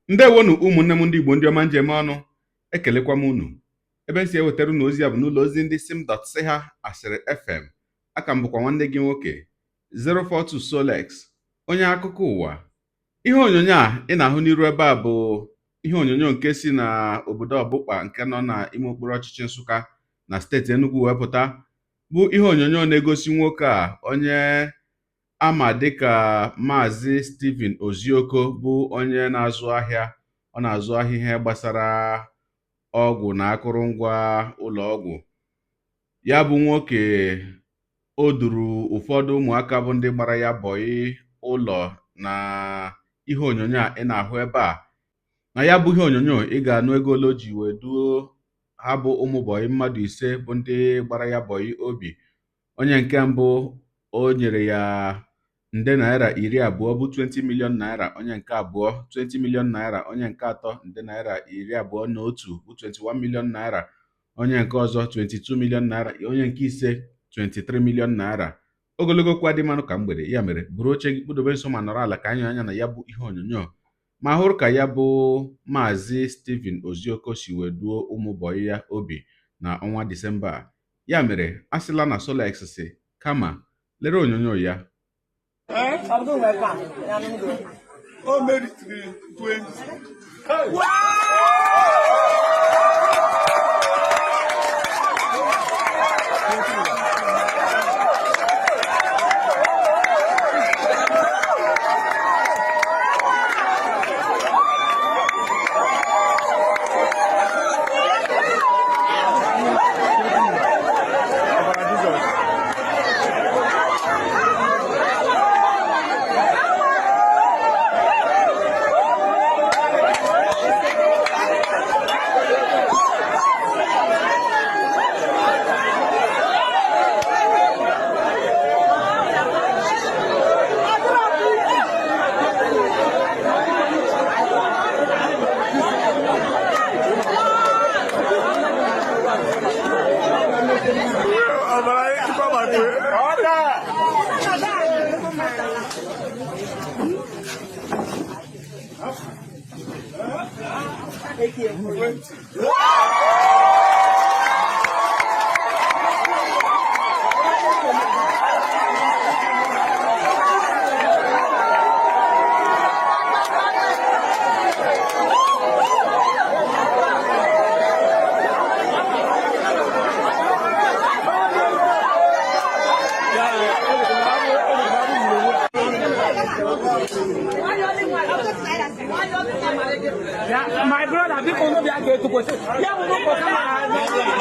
ndewonu ụmụnne m ndị Igbo ndị ọma njem ọnụ, ekelekwa m unu. Ebe m si ewetara unu ozi a bụ n'ụlọ ozi ndị sim.si ha asịrị FM. Aka m bụkwa nwanne gị nwoke 042 Solex, onye akụkọ ụwa. Ihe onyonyo a ị na-ahụ n'iru ebe a bụ ihe onyonyo nke si na obodo Ọbụkpa nke nọ n'ime okpuru ọchịchị Nsụka na steeti Enugu wepụta, bụ ihe onyonyo na-egosi nwoke a onye ama dịka Maazị Stephen Ozioko, bụ onye na-azụ ahịa. Ọ na-azụ ahịa ihe gbasara ọgwụ na akụrụngwa ụlọ ọgwụ. Ya bụ nwoke o duru ụfọdụ ụmụaka bụ ndị gbara ya bọyị ụlọ na ihe onyonyo a ị na-ahụ ebe a. Na ya bụ ihe onyonyo ị ga-anụ ego ole o ji wee duo ha bụ ụmụ bọyị mmadụ 5 bụ ndị gbara ya bọyị obi. Onye nke mbụ o nyere ya nde naira 20 bụ 20 million naira, onye nke abụọ 20 million naira, onye nke atọ nde naira 21 bụ 21 million naira, onye nke ọzọ 22 million naira, onye nke ise 23 million naira. Ogologo kwa dị mmanụ ka mgbede, ya mere buru oche gị kpụdobe nso ma nọrọ ala ka anyị anya na ya bụ ihe onyonyo ma hụrụ ka ya bụ Maazị Stephen Ozioko si wee duo ụmụ bọyị ya obi na ọnwa Disemba. Ya mere asịla na Solex si kama lere onyonyo ya. My brother, people know they are going to go. Yeah, we don't go.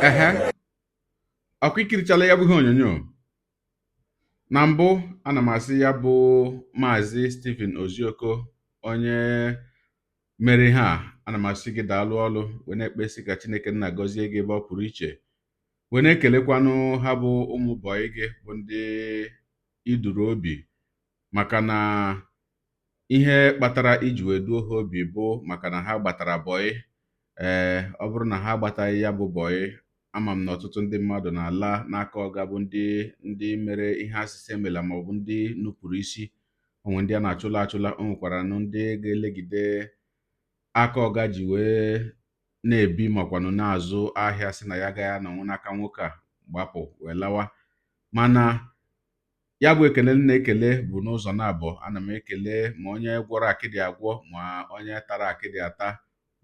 ehe ọkwa ikirichala ya bụ ihe onyonyo. Na mbụ ana m asị ya bụ Maazị Stephen Ozioko onye mere ihe a, ana m asị gị daalụ ọlụ, wee na-ekpesi ka Chineke nna gọzie gị ebe ọ pụrụ iche, wee na-ekelekwanụ ha bụ ụmụ bọyị gị bụ ndị iduru obi, maka na ihe kpatara iji wee duo ha obi bụ maka na ha gbatara bọyị. Ọ bụrụ na ha agbataghị ya bụ bọyị, ama m na ọtụtụ ndị mmadụ na-ala n'aka ọga bụ ndị mere ihe asịsị emela maọbụ ndị nupụrụ isi. Onwe ndị a na-achụla achụla, o nwekwara ndị ga-elegide aka ọga ji wee na-ebi makwanụ na-azụ ahịa sị na ya agaghị anọnwụ n'aka nwoke a gbapụ wee lawa. Mana ya bụ ekele m na-ekele bụ n'ụzọ na-abụ. Ana m ekele ma onye gwọrọ akịdị agwọ ma onye tara akịdị ata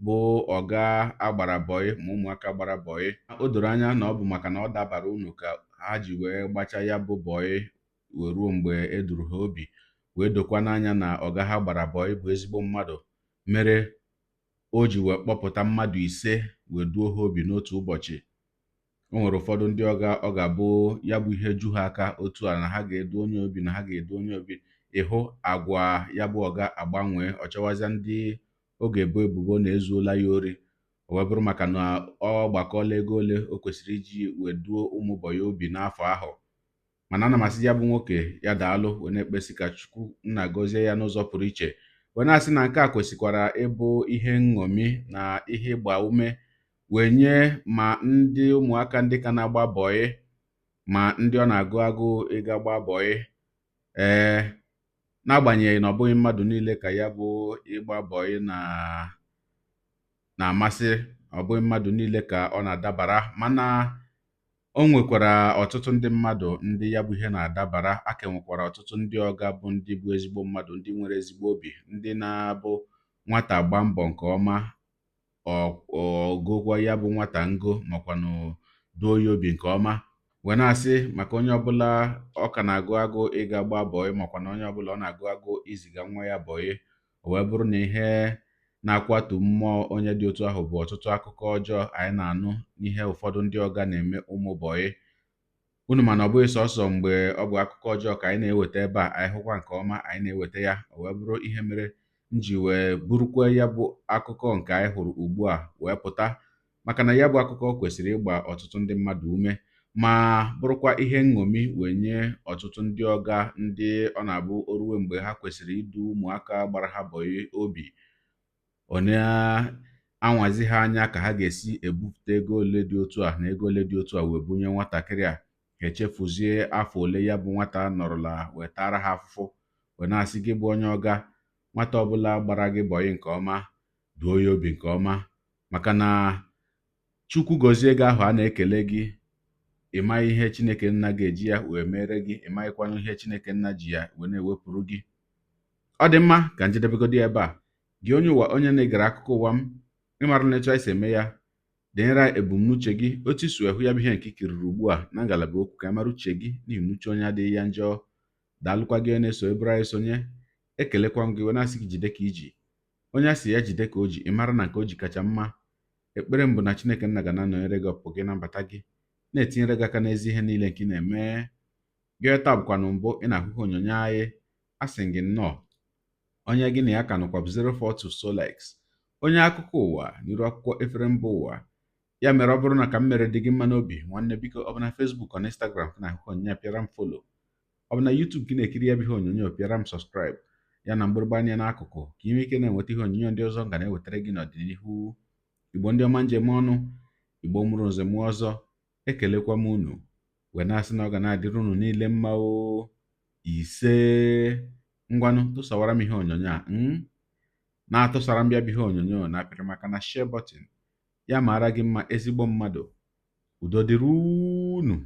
bụ ọga agbara bọyị ma ụmụaka gbara bọyị. O doro anya na ọ bụ maka na ọ dabara unu ka ha ji wee gbacha ya bụ bọyị wee ruo mgbe eduru ha obi, wee dokwa n'anya na ọga ha gbara bọyị bụ ezigbo mmadụ, mere o ji wee kpọpụta mmadụ 5 wee duo ha obi n'otu ụbọchị. O nwere ụfọdụ ndị ọ ga-abụ ya bụ ihe ju ha aka otu a na ha ga-edu onye obi na ha ga-edu onye obi, ịhụ agwa ya bụ ọga agbanwee, ọ chọwazịa ndị ọ ga-ebo ebubo na ezuola ya ori. O wee bụrụ maka na ọ gbakọọla ego ole o kwesịrị iji wee duo ụmụ bọyị obi n'afọ ahụ. Mana ana m asị ya bụ nwoke ya daalụ, wee na-ekpesi ka Chukwu nna gọzie ya n'ụzọ pụrụ iche, wee na-asị na nke a kwesịkwara ịbụ ihe nṅomi na ihe ịgba ume wee nye ma ndị ụmụaka ndị ka na-agba bọyị ma ndị ọ na-agụ agụ ịga gba bọyị. N'agbanyeghị na ọ bụghị mmadụ niile ka ya bụ ịgba bọyị na-amasị, ọ bụghị mmadụ niile ka ọ na-adabara, mana o nwekwara ọtụtụ ndị mmadụ ndị ya bụ ihe na-adabara. Aka nwekwara ọtụtụ ndị ọga bụ ndị bụ ezigbo mmadụ, ndị nwere ezigbo obi, ndị na-abụ nwata gba mbọ nke ọma, ọgụgwọ ya bụ nwata ngo makwanụ duo ya obi nke ọma. Wee na-asị maka onye ọbụla ọ ka na-agụ agụ ịga gba bọyị makwana onye ọbụla ọ na-agụ agụ iziga nwa ya bọyị, o wee bụrụ na ihe na-akwatu mmụọ onye dị otu ahụ bụ ọtụtụ akụkọ ọjọọ anyị na-anụ n'ihe ụfọdụ ndị ọga na-eme ụmụ bọyị. Unu mana ọ bụghị sọsọ mgbe ọ bụ akụkọ ọjọọ ka anyị na-eweta ebe a, anyị hụkwa nke ọma anyị na-eweta ya. O wee bụrụ ihe mere m ji wee burukwa ya bụ akụkọ nke anyị hụrụ ugbu a wee pụta, maka na ya bụ akụkọ kwesịrị ịgba ọtụtụ ndị mmadụ ume, ma bụrụkwa ihe nṅomi wee nye ọtụtụ ndị ọga ndị ọ na-abụ o ruwe mgbe ha kwesịrị idu ụmụaka gbara ha bọyị obi, ọ na-anwazi ha anya ka ha ga-esi ebupụta ego ole dị otu a na ego ole dị otu a wee bunye nwatakịrị a. Ha echefuzie afọ ole ya bụ nwata nọrọla wee tara ha afụfụ. Wee na-asị gị bụ onye ọga, nwata ọbụla gbara gị bọyị nke ọma, duo ya obi nke ọma, maka na Chukwu gọzie gị ahụ a na-ekele gị, ịmaghị ihe Chineke nna ga-eji ya wee mere gị, ịmaghịkwanụ ihe Chineke nna ji ya wee na-ewepụrụ gị. Ọ dị mma ka njedebegodi ebe a. Gị onye ụwa onye na-egere akụkọ ụwa m, ịmara na etu anyị si eme ya, denyere ebumnuche gị otu isu hụ ya bụ ihe nke ikiriri ugbu a na ngalaba okwu, ka mara uche gị n'ihi na uche onye adịghị ya njọ. Daalụkwa gị na-eso ebere anyị sonye. Ekelekwa m gị wee na-asị gị jide ka iji. Onye a sị ya jide ka o ji, ịmara na nke o ji kacha mma. Ekpere m bụ na Chineke nna ga na-anọnyere gị ọpụpụ gị na mbata gị, na-etinyere gị aka n'ezi ihe niile nke ị na-eme. Gị taa bụkwanụ mbụ ị na-ahụhụ onyonyo anyị, a sị gị nnọọ. Onye gị na ya ka nọkwa bụ 042 Solex, onye akụkọ ụwa n'iru akwụkwọ efere mba ụwa. Ya mere ọ bụrụ na ka m mere dị gị mma n'obi, nwanne biko, ọ bụ na Facebook ọ na Instagram ka na-ahụhụ onyonyo, pịara m folo. Ọ bụ na YouTube gị na-ekiri ya bụ ihe onyonyo, pịara m sọskraịb ya na mgbịrịgba anya n'akụkụ, ka ị nwee ike na-enweta ihe onyonyo ndị ọzọ ga na-ewetara gị n'ọdịnihu. Igbo ndị ọma njem ọnụ, Igbo mụrụ nze mụọ ọzọ, ekelekwa m unu wee na-asị na ọ ga na-adịrị unu niile mma o. Ise ngwanụ tụsawara m ihe onyonyo a na-atụsara mbịa bụ ihe onyonyo na apịrị maka na share button. Ya mara gị mma ezigbo mmadụ. Udo dịrị unu.